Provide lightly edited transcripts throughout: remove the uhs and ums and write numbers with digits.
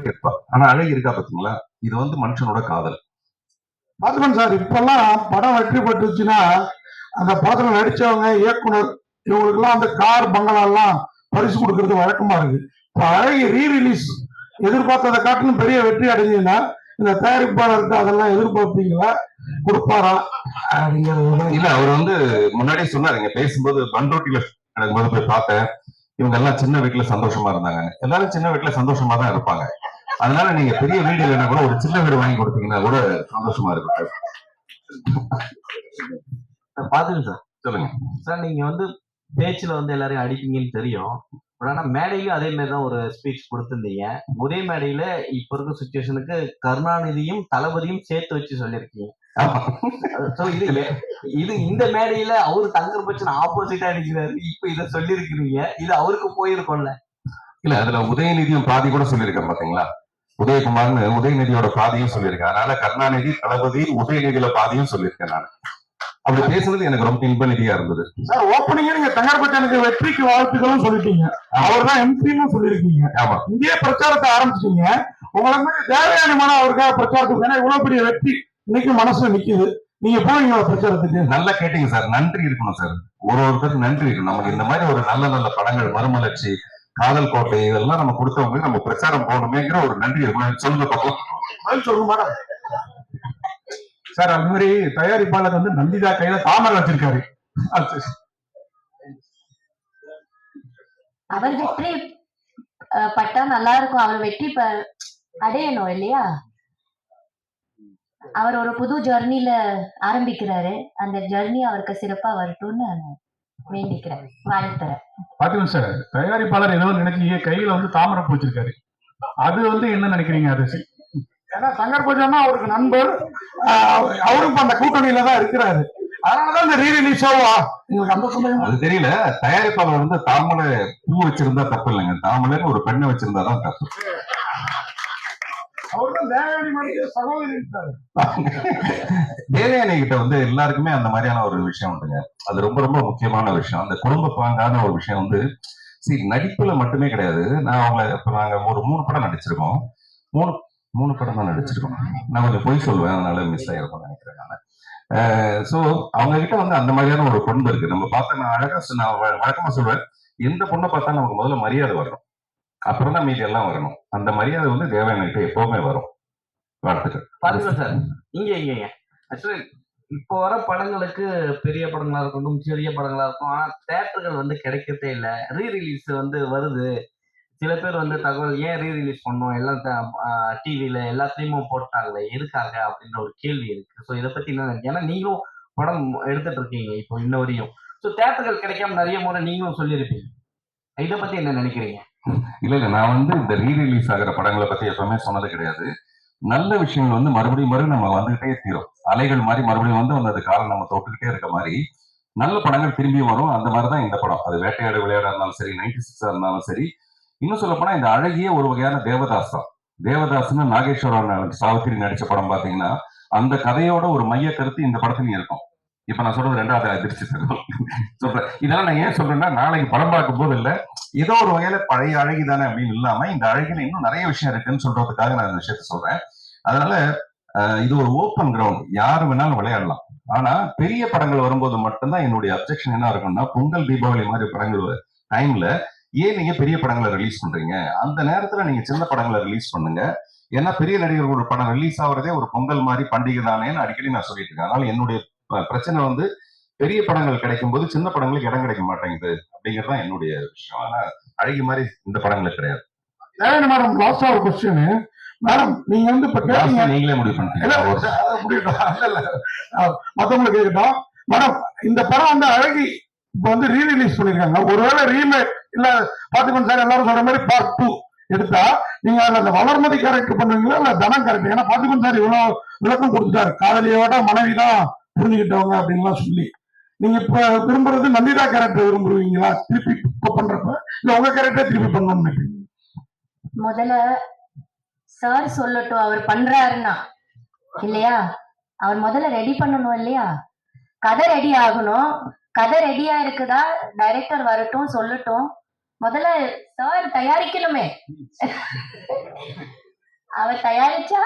கேட்பா. ஆனா அழகி இருக்கா பாத்தீங்களா, இது வந்து மனுஷனோட காதல். பாத்துக்கணும் சார். இப்பெல்லாம் படம் வெற்றி பெற்றுச்சுன்னா அந்த படத்துல நடிச்சவங்க, இயக்குனர் இவங்களுக்கு எல்லாம் அந்த கார் பங்களா எல்லாம் பரிசு கொடுக்கறது வழக்கமா இருக்கு. இப்ப அழகி ரீரிலீஸ் எதிர்பார்த்ததை காட்டிலும் பெரிய வெற்றி அடைஞ்சதுன்னா இந்த தயாரிப்பாளருக்கு அதெல்லாம் எதிர்பார்ப்பீங்களா, கொடுப்பாரா அப்படிங்கிறது? இல்ல, அவர் வந்து முன்னாடியே சொன்னாரு, இங்க பேசும்போது பண்ருட்டியில எனக்கு முதல்ல போய் பார்த்தேன், இவங்க எல்லாம் சின்ன வீட்டுல சந்தோஷமா இருந்தாங்க. எல்லாரும் சின்ன வீட்டுல சந்தோஷமா தான் இருப்பாங்க. அதனால நீங்க பெரிய வீடு இல்லைன்னா கூட ஒரு சின்ன வீடு வாங்கி கொடுத்தீங்கன்னா கூட சந்தோஷமா இருக்கும். பாத்துங்க சார். சொல்லுங்க சார். நீங்க வந்து பேச்சுல வந்து எல்லாரையும் அடிப்பீங்கன்னு தெரியும். ஆனா மேடையிலும் அதே மாதிரிதான் ஒரு ஸ்பீச் கொடுத்திருந்தீங்க. ஒரே மேடையில இப்ப இருக்க சுச்சுவேஷனுக்கு கருணாநிதியும் தளபதியும் சேர்த்து வச்சு சொல்லியிருக்கீங்க. இது இந்த மேடையில அவரு தங்கர் பச்சன் ஆப்போசிட்டா அடிக்கிறாரு. இப்ப இத சொல்லிருக்கிறீங்க, இது அவருக்கு போயிருக்கும்ல. இல்ல, அதுல உதயநிதியும் பாதி கூட சொல்லியிருக்கேன் பாத்தீங்களா. உதயகுமார்னு உதயநிதியோட பாதியும் சொல்லியிருக்கேன். அதனால கருணாநிதி, தளபதி, உதயநிதியில பாதியும் சொல்லியிருக்கேன் நான். அப்படி பேசுறது எனக்கு ரொம்ப இன்பநிதியா இருந்தது. சார், ஓப்பனிங்க நீங்க தங்கர் பச்சனுக்கு வெற்றிக்கு வாழ்த்துக்களும் சொல்லிட்டீங்க, அவர் தான் எம்பின்னு சொல்லியிருக்கீங்க. ஆமா, இங்கே பிரச்சாரத்தை ஆரம்பிச்சிட்டீங்க. உங்களை மாதிரி தேவையான அவருக்காக பிரச்சாரத்துக்கு, ஏன்னா இவ்வளவு பெரிய வெற்றி இன்னைக்கு மனசுல நிக்குது, நீங்க போவீங்களா பிரச்சாரத்துக்கு? நல்லா கேட்டீங்க சார். நன்றி இருக்கணும் சார், ஒருத்தருக்கு நன்றி இருக்கணும். நமக்கு இந்த மாதிரி ஒரு நல்ல நல்ல படங்கள், மறுமலர்ச்சி, காதல் கோட்டை, இதெல்லாம் நம்ம கொடுத்தவங்க நம்ம பிரச்சாரம் போகணுமேங்கிற ஒரு நன்றி இருக்கணும். சொல்லுங்க பாப்போம். சொல்லுங்க மேடம். சார், அது மாதிரி தயாரிப்பாளர் வந்து நந்திதா கையில தாமரை வச்சிருக்காரு. அவர் வெற்றி பட்டா நல்லா இருக்கும். அவர் வெற்றி அடையணும் இல்லையா? அவர் ஒரு புது ஜர்னில ஆரம்பிக்கிறாரு. அந்த ஜர்னி அவருக்கு சிறப்பா வரட்டும்னு வேண்டிக்கிறேன், வாழ்த்துறேன். பாத்தீங்க சார், தயாரிப்பாளர் ஏதோ நினைச்சீங்க, கையில வந்து தாமரை பூச்சிருக்காரு. அது வந்து என்ன நினைக்கிறீங்க? அது ஏன்னா தங்கர் பச்சன்னா அவருக்கு நண்பர், அவரும் அந்த கூட்டணியில தான் இருக்கிறாரு. அதனாலதான் இந்த ரீரிலீஸ் உங்களுக்கு அந்த சமயம் அது தெரியல. தயாரிப்பாளர் வந்து தாமரை பூ வச்சிருந்தா தப்பு இல்லைங்க, தாமரைன்னு ஒரு பெண்ணை வச்சிருந்தாதான் தப்பு. தேவயானி கிட்ட வந்து எல்லாருக்குமே அந்த மாதிரியான ஒரு விஷயம் உண்டுங்க. அது ரொம்ப ரொம்ப முக்கியமான விஷயம். அந்த குடும்ப பாங்கான ஒரு விஷயம் வந்து நடிப்புல மட்டுமே கிடையாது. நான் அவங்கள இப்ப நாங்க ஒரு 3 படம் நடிச்சிருக்கோம். மூணு படம் தான் நடிச்சிருக்கோம். நான் கொஞ்சம் பொய் சொல்லுவேன், அதனால மிஸ் ஆயிருக்கும்னு நினைக்கிறேன் நான். சோ அவங்க கிட்ட வந்து அந்த மாதிரியான ஒரு பண்பு இருக்கு. நம்ம பார்த்தா, நான் அழகா நான் வழக்கமா சொல்வேன், எந்த பொண்ணை பார்த்தா நமக்கு முதல்ல மரியாதை வரணும், அப்புறம் தான் மீதி எல்லாம் வரணும். அந்த மரியாதை வந்து தேவயானிகிட்ட எப்பவுமே வரும். வாழ்த்துக்கள். பாருங்க சார், இங்க ஆக்சுவலி இப்போ வர படங்களுக்கு பெரிய படங்களா இருக்கட்டும், சிறிய படங்களா இருக்கும், ஆனா தேட்டர்கள் வந்து கிடைக்கிறதே இல்லை. ரீரிலீஸ் வந்து வருது, சில பேர் வந்து தகவல் ஏன் ரீரிலீஸ் பண்ணோம், எல்லாம் டிவில எல்லாத்துலயுமே போட்டாங்களே, எதுக்காக அப்படின்ற ஒரு கேள்வி இருக்கு. ஸோ இதை பத்தி என்ன நினைக்கிறேன்? ஏன்னா நீங்களும் படம் எடுத்துட்டு இருக்கீங்க இப்போ இன்ன வரையும். ஸோ தேட்டர்கள் கிடைக்காம நிறைய முறை நீங்களும் சொல்லியிருப்பீங்க. இதை பத்தி என்ன நினைக்கிறீங்க? இல்ல, நான் வந்து இந்த ரீரிலீஸ் ஆகிற படங்களை பத்தி எப்பவுமே சொன்னது கிடையாது. நல்ல விஷயங்கள் வந்து மறுபடியும் நம்ம வந்துகிட்டே தீரும். அலைகள் மாதிரி மறுபடியும் வந்து அந்த காலம் நம்ம தொட்டுக்கிட்டே இருக்க மாதிரி நல்ல படங்கள் திரும்பியும் வரும். அந்த மாதிரிதான் இந்த படம். அது வேட்டையாடு விளையாடா இருந்தாலும் சரி, 96 இருந்தாலும் சரி. இன்னும் சொல்ல போனா இந்த அழகிய ஒரு வகையான தேவதாஸ் தான். தேவதாஸ்னு நாகேஸ்வரன் சாவித்திரி நடிச்ச படம் பாத்தீங்கன்னா, அந்த கதையோட ஒரு மைய கருத்து இந்த படத்துலயும் இருக்கும். இப்ப நான் சொல்றது 2வது அதிர்ச்சி சொல்றேன். இதெல்லாம் நான் ஏன் சொல்றேன்னா, நாளைக்கு படம் பார்க்கும் போது இல்ல, ஏதோ ஒரு வகையில பழைய அழகி தானே அப்படின்னு இல்லாம இந்த அழகில இன்னும் நிறைய விஷயம் இருக்குன்னு சொல்றதுக்காக நான் இந்த விஷயத்த சொல்றேன். அதனால இது ஒரு ஓப்பன் கிரவுண்ட், யாரு வேணாலும் விளையாடலாம். ஆனா பெரிய படங்கள் வரும்போது மட்டும்தான் என்னுடைய அப்செக்ஷன் என்ன இருக்கும்னா, பொங்கல் தீபாவளி மாதிரி படங்கள் டைம்ல ஏன் நீங்க பெரிய படங்களை ரிலீஸ் பண்றீங்க? அந்த நேரத்துல நீங்க சின்ன படங்களை ரிலீஸ் பண்ணுங்க. ஏன்னா பெரிய நடிகர்கள் ஒரு படம் ரிலீஸ் ஆகுறதே ஒரு பொங்கல் மாதிரி பண்டிகை தானேன்னு அடிக்கடி நான் சொல்லிட்டு இருக்கேன். அதனால என்னுடைய பிரச்சனை வந்து பெரிய படங்கள் கிடைக்கும் போது சின்ன படங்களுக்கு இடம் கிடைக்க மாட்டேங்குது அப்படிங்கறதுதான் என்னுடைய விஷயம். ஆனா அழகி மாதிரி இந்த படங்களுக்கு கிடையாது. மேடம், லாஸ்டா ஒரு क्वेश्चन மேடம், நீங்க வந்து இப்ப கேட்டீங்க, நீங்களே முடிவு பண்ணிட்டீங்க, மத்தவங்களுக்கு கேட்கட்டும். மேடம், இந்த படம் வந்து அழகி இப்ப வந்து ரீரிலீஸ் பண்ணிருக்காங்க. ஒருவேளை ரீமேக் இல்ல பாத்துக்கணும் சார், எல்லாரும் சொல்ற மாதிரி பார்ட் 2 எடுத்தா நீங்க அந்த வளர்மதி கேரக்டர் பண்ணுவீங்களா இல்ல தனம் கேரக்டர்? ஏன்னா பாத்துக்கணும் சார் இவ்வளவு விளக்கம் கொடுத்துட்டாரு, காதலியோட மனைவிதான் புரிஞ்சுக்கிட்டவங்க அப்படின்லாம் சொல்லி. நீங்க இப்ப விரும்புறது நந்திதா கேரக்டர் விரும்புவீங்களா திருப்பி இப்ப பண்றப்ப, இல்ல உங்க கேரக்டர் திருப்பி பண்ணணும்னு? முதல்ல சார் சொல்லட்டும், அவர் பண்றாருன்னா இல்லையா? அவர் முதல்ல ரெடி பண்ணணும் இல்லையா? கதை ரெடி ஆகணும். கதை ரெடியா இருக்குதா, டைரக்டர் வரட்டும் சொல்லட்டும். முதல்ல சார் தயாரிக்கணுமே. அவர் தயாரிச்சா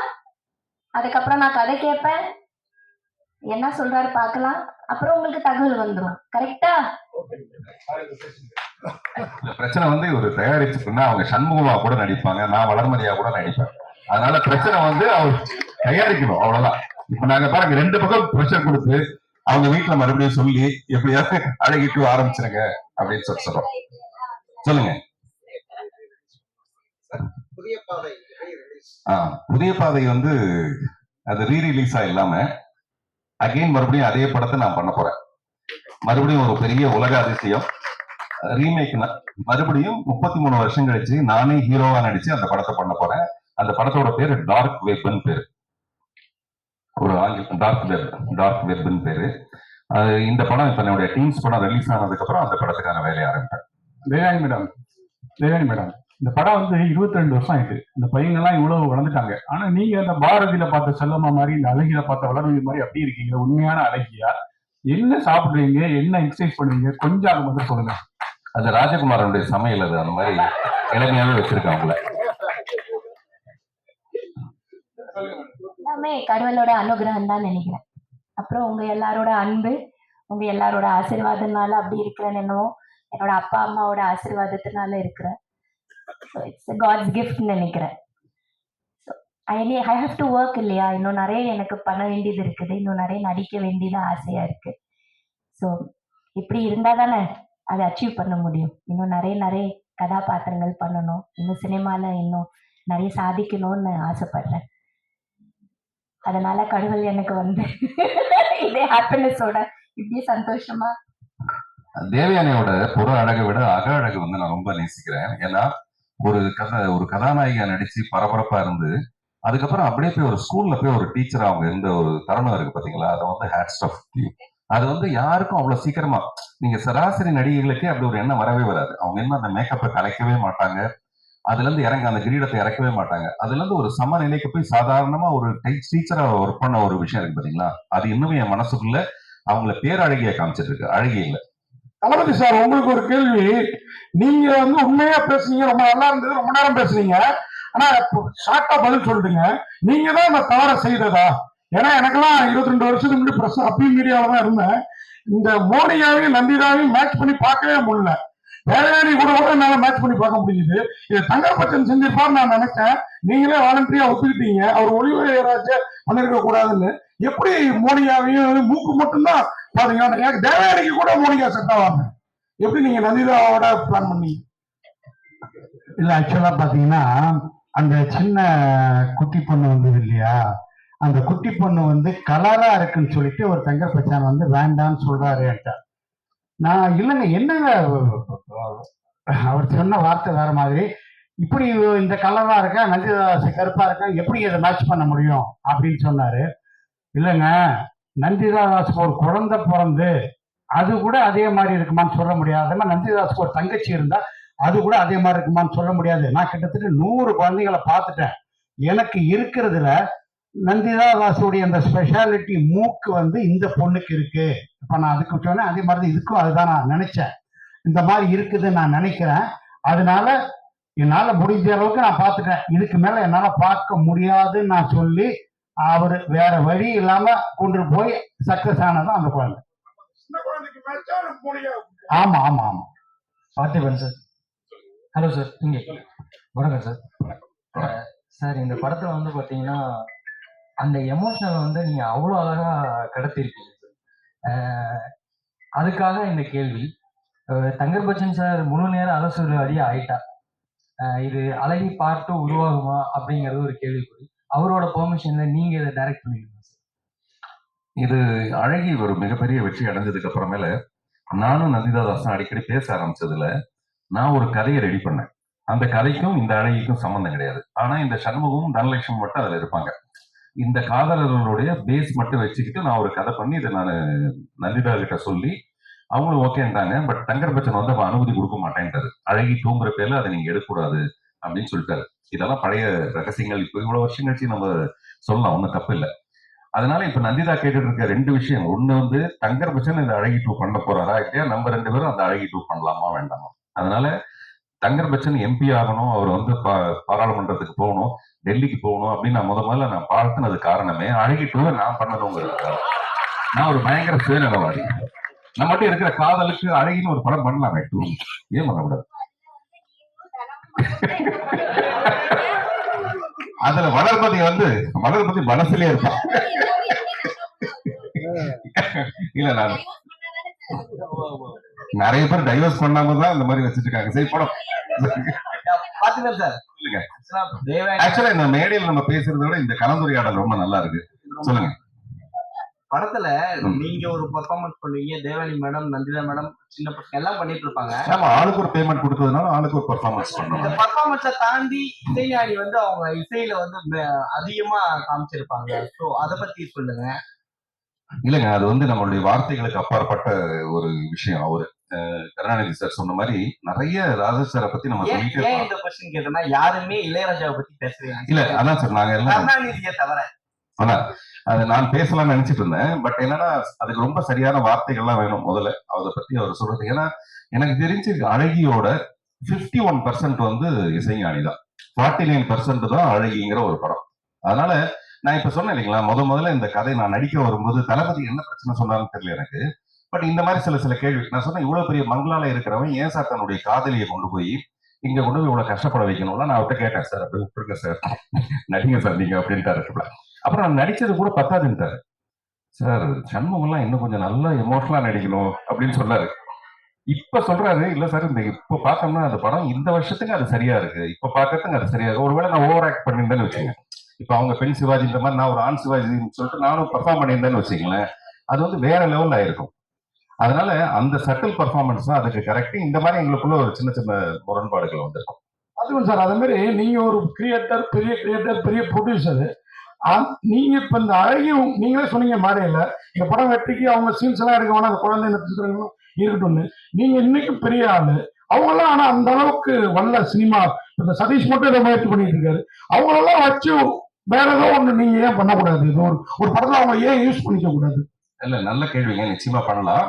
அதுக்கப்புறம் நான் கதை கேட்பேன், என்ன சொல்றாரு பார்க்கலாம், அப்புறம் உங்களுக்கு தகவல் வந்துடும். கரெக்டா? இந்த பிரச்சனை வந்து ஒரு தயாரிச்சுக்குன்னா அவங்க சண்முகமா கூட நடிப்பாங்க, நான் வளர்மதியா கூட நடிப்பேன். அதனால பிரச்சனை வந்து அவர் தயாரிக்கணும், அவ்வளவுதான். இப்ப நாங்க பாருங்க 2 பக்கம் ப்ரெஷர் கொடுத்து அவங்க வீட்டுல மறுபடியும் சொல்லி எப்படியாவது அழகிட்டு ஆரம்பிச்சிருங்க அப்படின்னு சொல்றோம். சொல்லுங்க. புதிய பாதை வந்து அது ரீரிலீஸா இல்லாம அகைன் மறுபடியும் அதே படத்தை நான் பண்ண போறேன். மறுபடியும் ஒரு பெரிய உலக அதிசயம் ரீமேக். மறுபடியும் 33 வருஷம் கழிச்சு நானே ஹீரோவா நடிச்சு அந்த படத்தை பண்ண போறேன். அந்த படத்தோட பேரு டார்க் வெப்னு பேரு. ஒரு டார்க் வெப்னு பேரு. இந்த படம் இப்ப என்னுடைய டீம்ஸ் படம் ரிலீஸ் ஆனதுக்கு அப்புறம் அந்த படத்துக்கான வேலையை ஆரம்பிப்பேன். தேவானி மேடம், இந்த படம் வந்து 22 வருஷம் ஆயிட்டு. இந்த பையங்க எல்லாம் இவ்வளவு வளர்ந்துட்டாங்க. ஆனா நீங்க அந்த பாரதியில பார்த்த செல்லம்மா மாதிரி, இந்த அழகில பார்த்த வளர்மதி மாதிரி அப்படி இருக்கீங்க. உண்மையான அழகியா? என்ன சாப்பிடுறீங்க, என்ன எக்ஸசைஸ் பண்ணுவீங்க, கொஞ்சம் அதை மட்டும் சொல்லுங்க. அது ராஜகுமாரனுடைய சமையல். அது அந்த மாதிரி இளமையாவே வச்சிருக்காங்களே. எல்லாமே கடவுளோட அனுகிரகம் தான் நினைக்கிறேன். அப்புறம் உங்க எல்லாரோட அன்பு, உங்க எல்லாரோட ஆசீர்வாதத்தினால அப்படி இருக்கிறேன்னு, என்னவோ என்னோட அப்பா அம்மாவோட ஆசீர்வாதத்தினால இருக்கிறேன். இட்ஸ் காட்ஸ் கிஃப்ட் நினைக்கிறேன். ஐ ஹாவ் டு ஒர்க் இல்லையா? இன்னும் நிறைய எனக்கு பண்ண வேண்டியது இருக்குது. இன்னும் நிறைய நடிக்க வேண்டியது ஆசையா இருக்கு. ஸோ இப்படி இருந்தா தானே அதை அச்சீவ் பண்ண முடியும். இன்னும் நிறைய கதாபாத்திரங்கள் பண்ணணும். இன்னும் சினிமால இன்னும் நிறைய சாதிக்கணும்னு ஆசைப்படுறேன். அதனால கடவுள் எனக்கு வந்து இதே ஹாப்பினஸோட இப்படி சந்தோஷமா. தேவயானியோட புற அழகை விட அக அழகு வந்து நான் ரொம்ப நேசிக்கிறேன். ஏன்னா ஒரு கதாநாயகியா நடிச்சு பரபரப்பா இருந்து அதுக்கப்புறம் அப்படியே போய் ஒரு ஸ்கூல்ல போய் ஒரு டீச்சர் அவங்க இருந்த ஒரு தருணம் இருக்கு பாத்தீங்களா? அதை வந்து ஹேட்ஸ் ஆஃப் யூ. அது வந்து யாருக்கும் அவ்வளவு சீக்கிரமா, நீங்க சராசரி நடிகைகளுக்கே அப்படி ஒரு எண்ணம் வரவே வராது. அவங்க என்ன அந்த மேக்கப்பை கலைக்கவே மாட்டாங்க, அதுல இருந்து இறங்க அந்த கிரீடத்தை இறக்கவே மாட்டாங்க. அதுல இருந்து ஒரு சமநிலைக்கு போய் சாதாரணமா ஒரு டீச்சரா ஒர்க் பண்ண ஒரு விஷயம் இருக்கு பாத்தீங்களா? அது இன்னும் என் மனசுக்குள்ள அவங்கள பேரழகியா காமிச்சிட்டு இருக்கு, அழகிய இல்ல. தளபதி சார், உங்களுக்கு ஒரு கேள்வி. நீங்க வந்து உண்மையா பேசுனீங்க, ரொம்ப நல்லா இருந்தது, ரொம்ப நேரம் பேசுனீங்க. ஆனா ஷார்ட்டா பதில் சொல்லிட்டுங்க. நீங்க தான் இந்த தவறை செய்ததா? ஏன்னா எனக்கெல்லாம் 22 வருஷத்துக்கு முன்னாடி பிரஸ் அப்பீல் மீடியாவில தான் இருந்தேன். இந்த மோனிகாவையும் நந்திதாவையும் மேட்ச் பண்ணி பார்க்கவே முடியல. வேலையாணி கூட என்னால மேட்ச் பண்ணி பார்க்க முடியுது. இது தங்கர்பச்சன் செஞ்சிருப்பான்னு நான் நினைச்சேன். நீங்களே வாலண்டரியா ஒத்துக்கிட்டீங்க அவர் ஒளிவரையராஜ பண்ணிருக்க கூடாதுன்னு. எப்படி மோனிகாவையும் மூக்கு மட்டும்தான் பாத்தீங்கன்னா, எனக்கு தேவயானிக்கு கூட மோனிகா செட் ஆவாங்க. எப்படி நீங்க நந்திதாவோட பிளான் பண்ணீங்க? இல்ல, ஆக்சுவலா பாத்தீங்கன்னா அந்த சின்ன குட்டி பொண்ணு வந்தது இல்லையா, அந்த குட்டி பொண்ணு வந்து கலரா இருக்குன்னு சொல்லிட்டு ஒரு தங்கர்பச்சான் வந்து வேண்டான்னு சொல்றாரு என்கிட்ட. நான் இல்லைங்க, என்னங்க அவர் சொன்ன வார்த்தை வேற மாதிரி. இப்படி இந்த கலரா இருக்கா, நந்திதாஸ் கருப்பா இருக்கா, எப்படி இதை மேட்ச் பண்ண முடியும் அப்படின்னு சொன்னாரு. இல்லைங்க, நந்திதாஸ்க்கு ஒரு குழந்தை பிறந்து அது கூட அதே மாதிரி இருக்குமான்னு சொல்ல முடியாது. நந்திதாஸ்க்கு ஒரு தங்கச்சி இருந்தா அது கூட அதே மாதிரி இருக்குமான்னு சொல்ல முடியாது. நான் கிட்டத்தட்ட 100 குழந்தைகளை பார்த்துட்டேன். எனக்கு இருக்கிறதுல நந்திதாசுடைய அந்த ஸ்பெஷாலிட்டி மூக்கு வந்து இந்த பொண்ணுக்கு இருக்கு. இப்ப நான் அதுக்கு சொன்னேன், அதே மாதிரி இதுக்கும் அதுதான் நான் நினைச்சேன். இந்த மாதிரி இருக்குதுன்னு நான் நினைக்கிறேன். அதனால என்னால முடிஞ்ச அளவுக்கு நான் பார்த்துட்டேன். இதுக்கு மேல என்னால பார்க்க முடியாதுன்னு நான் சொல்லி அவரு வேற வழி இல்லாம கொண்டு போய் சக்சஸ் ஆனதான் அந்த குழந்தை. ஆமா ஆமா ஆமா. பார்த்திபன் சார். Hello sir. இங்கே வணக்கம் சார். சார், இந்த படத்துல வந்து பாத்தீங்கன்னா அந்த எமோஷனலை வந்து நீங்க அவ்வளோ அழகா கடத்திருக்கீங்க சார். அதுக்காக இந்த கேள்வி. தங்கர்பச்சன் சார் முழு நேர அரசுவாதியா ஆயிட்டா, இது அழகி பார்ட் 2 உருவாகுமா அப்படிங்கிறது ஒரு கேள்விக்குறி. அவரோட பெர்மிஷன்ல நீங்க இதை டைரக்ட் பண்ணிடுங்க சார். இது அழகி ஒரு மிகப்பெரிய வெற்றி அடைஞ்சதுக்கு அப்புறமேல நானும் நந்திதாதாசன் அடிக்கடி பேச ஆரம்பிச்சதுல நான் ஒரு கதையை ரெடி பண்ணேன். அந்த கதைக்கும் இந்த அழகிக்கும் சம்பந்தம் கிடையாது. ஆனா இந்த சண்முகமும் தனலட்சுமி மட்டும் அதுல இருப்பாங்க. இந்த காதலர்களுடைய பேஸ் மட்டும் வச்சுக்கிட்டு நான் ஒரு கதை பண்ணி இதை நான் நந்திதா கிட்ட சொல்லி அவங்களும் ஓகேன்ட்டாங்க. பட் தங்கர்பச்சன் வந்து அப்ப அனுமதி கொடுக்க மாட்டேன்ட்டாரு. அழகி தூங்குற பேர்ல அதை நீங்க எடுக்கக்கூடாது அப்படின்னு சொல்லிட்டாரு. இதெல்லாம் பழைய ரகசியங்கள். இப்போ இவ்வளவு வருஷம் கழிச்சு நம்ம சொல்லலாம், ஒன்றும் தப்பு இல்லை. அதனால இப்ப நந்திதா கேட்டுட்டு இருக்க 2 விஷயம். ஒண்ணு வந்து தங்கர்பச்சன் இந்த அழகி 2 பண்ண போறாரா இல்லையா, நம்ம 2 பேரும் அந்த அழகி 2 பண்ணலாமா வேண்டாமா. அதனால தங்கர் பச்சன் எம்பி ஆகணும், அவர் வந்து பாராளுமன்றத்துக்கு போகணும், டெல்லிக்கு போகணும் அப்படின்னு நான் முதல்ல நான் பார்த்துனது காரணமே அழகி டூவை நான் பண்ணணுங்கிறது. நான் ஒரு பயங்கர சுயநலவாதி. நம்ம மட்டும் இருக்கிற காதலுக்கு அழகின்னு ஒரு படம் பண்ணலாமே டூ, ஏன் பண்ணக்கூடாது? அதுல வளர்பதி மனசுலயே இருப்பான். இல்ல நான் நிறைய பேர் டைவர்ஸ் பண்ணாம தான் இந்த மாதிரி வச்சிட்டு இருக்காங்க. சரி படம் பாத்தீங்களா சார்? சொல்லுங்க. தேவயானி ஆக்சுவலா இந்த மேடையில் நம்ம பேசுறதை விட இந்த கலந்துரையாடல் ரொம்ப நல்லா இருக்கு. சொல்லுங்க. படத்துல ம். நீங்க ஒரு பெர்ஃபார்மன்ஸ் பண்ணுவீங்க, தேவயானி மேடம், நந்திதா மேடம், சின்ன பசங்க எல்லாம் பண்ணிட்டு இருப்பாங்க. ஆமா, ஆளுக்கு ஒரு பேமெண்ட் கொடுத்ததுனால ஆளுக்கு ஒரு பெர்ஃபார்மன்ஸ் இந்த பண்ணணும். பர்ஃபார்மன்ஸை தாண்டி இசைஞானி வந்து அவங்க இசையில வந்து அதிகமா காமிச்சிருப்பாங்க. ஸோ அதை பத்தி சொல்லுங்க. இல்லைங்க, அது வந்து நம்மளுடைய வார்த்தைகளுக்கு அப்பாற்பட்ட ஒரு விஷயம். அவரு கருணாநிதி சார் சொன்ன மாதிரி நிறைய ராஜா சாரை பத்தி நம்ம ஏன் சொல்லிட்டே ஏன் இருப்போம். இந்த கொஸ்டின் கேட்டேன்னா, யாருமே இளையராஜாவை பத்தி பேசவே இல்ல அதான் சார், நாங்க எல்லாம் கருணாநிதியை தவிர. அதான் அது நான் பேசலாம்னு நினைச்சிட்டு இருந்தேன். பட் என்னன்னா அதுக்கு ரொம்ப சரியான வார்த்தைகள்லாம் வேணும் முதல்ல அதை பத்தி அவர் சொல்றது. ஏன்னா எனக்கு தெரிஞ்சு அழகியோட 51% வந்து இசைஞானி தான், 49% தான் அழகிங்கிற ஒரு படம். அதனால நான் இப்ப சொன்னேன் இல்லைங்களா, முதல்ல இந்த கதை நான் நடிக்க வரும்போது தளபதி என்ன பிரச்சனை சொன்னாலும் தெரியல எனக்கு. பட் இந்த மாதிரி சில கேள்வி நான் சொன்னேன். இவ்வளவு பெரிய பங்களால இருக்கிறவன் ஏன் சார் தன்னுடைய காதலியை கொண்டு போய் இங்க கொண்டு போய் இவ்வளவு கஷ்டப்பட வைக்கணும்னா நான் அவர்கிட்ட கேட்டேன். சார் அப்படி விட்டுருங்க சார், நடிங்க சார் நீங்க அப்படின்ட்டாரு. அப்புறம் நான் நடிச்சது கூட பத்தாதுன்ட்டாரு. சார் சண்முகம்லாம் இன்னும் கொஞ்சம் நல்லா எமோஷனலா நடிக்கணும் அப்படின்னு சொன்னாரு. இப்ப சொல்றாரு, இல்ல சார் இந்த இப்ப பார்த்தோம்னா அந்த படம் இந்த வருஷத்துக்கு அது சரியா இருக்கு, இப்ப பார்க்கறதுக்கு அது சரியா இருக்கு. ஒருவேளை நான் ஓவர் ஆக்ட் பண்ணியிருந்தேன்னு வச்சுங்க, இப்ப அவங்க பெண் சிவாஜின்ற மாதிரி நான் ஒரு ஆண் சிவாஜின்னு சொல்லிட்டு நானும் பெர்ஃபார்ம் பண்ணியிருந்தேன்னு வச்சுங்களேன், அது வந்து வேற லெவல்ல ஆயிருக்கும். அதனால அந்த சட்டில் பர்ஃபார்மன்ஸ் தான் அதுக்கு கரெக்ட். இந்த மாதிரி எங்களுக்குள்ள ஒரு சின்ன சின்ன முரண்பாடுகள் வந்திருக்கும். அதுவும் சார் அதே மாதிரி நீங்க ஒரு கிரியேட்டர், பெரிய ப்ரொடியூசர். நீங்க இப்ப இந்த அழகியும் நீங்களே சொன்னீங்க மாறையில இந்த படம் வெற்றிக்கு அவங்க சீன்ஸ் எல்லாம் எடுக்க வேணாம், அந்த குழந்தை இருக்கட்டும்னு. நீங்க இன்னைக்கும் பெரிய ஆளு. அவங்க எல்லாம் ஆனா அந்த அளவுக்கு வல்ல சினிமா, இந்த சதீஷ் மட்டும் இதை முயற்சி பண்ணிட்டு இருக்காரு. அவங்களெல்லாம் வச்சு வேற ஏதோ ஒண்ணு நீங்க ஏன் பண்ணக்கூடாது? இது ஒரு படத்துல அவங்க ஏன் யூஸ் பண்ணிக்க கூடாது? இல்ல நல்ல கேள்விங்க, நிச்சயமா பண்ணலாம்.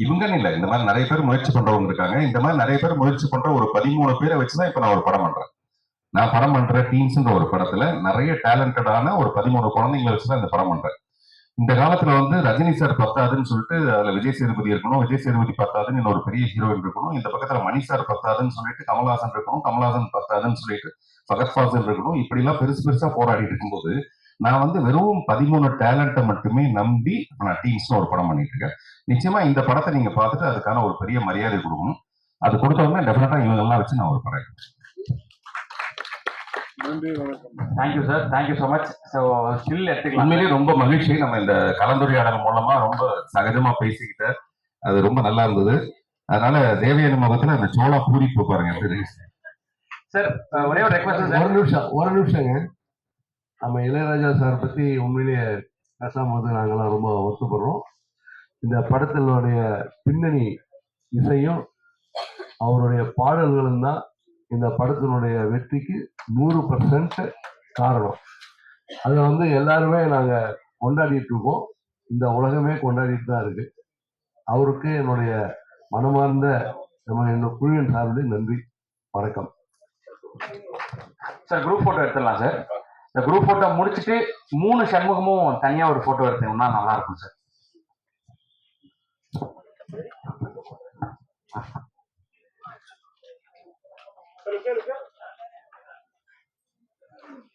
இவங்கன்னு இல்ல, இந்த மாதிரி நிறைய பேர் முயற்சி பண்றவங்க இருக்காங்க. இந்த மாதிரி நிறைய பேர் முயற்சி பண்ற ஒரு 13 பேரை வச்சுதான் இப்ப நான் ஒரு படம் பண்றேன். நான் படம் பண்ற டீம்ஸ்ன்ற ஒரு படத்துல நிறைய டேலண்டடான ஒரு 13 குழந்தைங்களை வச்சுதான் இந்த படம் பண்றேன். இந்த காலத்துல வந்து ரஜினி சார் பத்தாதுன்னு சொல்லிட்டு அதுல விஜய் சேதுபதி இருக்கணும், விஜய் சேதுபதி பத்தாதுன்னு இன்னொரு பெரிய ஹீரோயின் இருக்கணும், இந்த பக்கத்துல மணி சார் பத்தாதுன்னு சொல்லிட்டு கமல்ஹாசன் இருக்கணும், கமல்ஹாசன் பத்தாதுன்னு சொல்லிட்டு ஃபகத் ஃபாசில் இருக்கணும். இப்படி எல்லாம் பெருசா போராடிட்டு இருக்கும்போது நான் வந்து வெறும் 13 டேலண்ட்டை மட்டுமே நம்பி நான் டீம்ஸ் ஒரு படம் பண்ணிட்டு இருக்கேன். நிச்சயமா இந்த படத்தை நீங்க பார்த்துட்டு அதுக்கான ஒரு பெரிய மரியாதை கொடுக்கணும். அது கொடுத்த உடனே டெஃபினட்டா இவங்க எல்லாம் வச்சு நான் ஒரு படம். Thank you sir, thank you so much. So still எடுத்துக்கலாம். உண்மையிலேயே ரொம்ப மகிழ்ச்சி. நம்ம இந்த கலந்துரையாடல் மூலமா ரொம்ப சகஜமா பேசிக்கிட்ட, அது ரொம்ப நல்லா இருந்தது. அதனால தேவயானி முகத்துல அந்த சோளா பூரிப்பு பாருங்க எப்படி இருக்கு. சார் ஒரே ஒரு ரெக்வஸ்ட். ஒரு நிமிஷங்க. நம்ம இளையராஜா சார் பத்தி உண்மையிலேயே பேசும்போது நாங்கெல்லாம் ரொம்ப வருத்தப்படுறோம். இந்த படத்தினுடைய பின்னணி இசையும் அவருடைய பாடல்களும் தான் இந்த படத்தினுடைய வெற்றிக்கு 100% காரணம். அதை வந்து எல்லாருமே நாங்க கொண்டாடிட்டு இருக்கோம். இந்த உலகமே கொண்டாடிட்டு தான் இருக்கு. அவருக்கு என்னுடைய மனமார்ந்த என்னோட குழுவின் சார்பில் நன்றி, வணக்கம். சார் குரூப் போட்டோ எடுத்துடலாம் சார். இந்த குரூப் போட்டோ முடிச்சுட்டு 3 சண்முகமும் தனியா ஒரு போட்டோ எடுத்தீங்கன்னா நல்லா இருக்கும் சார்.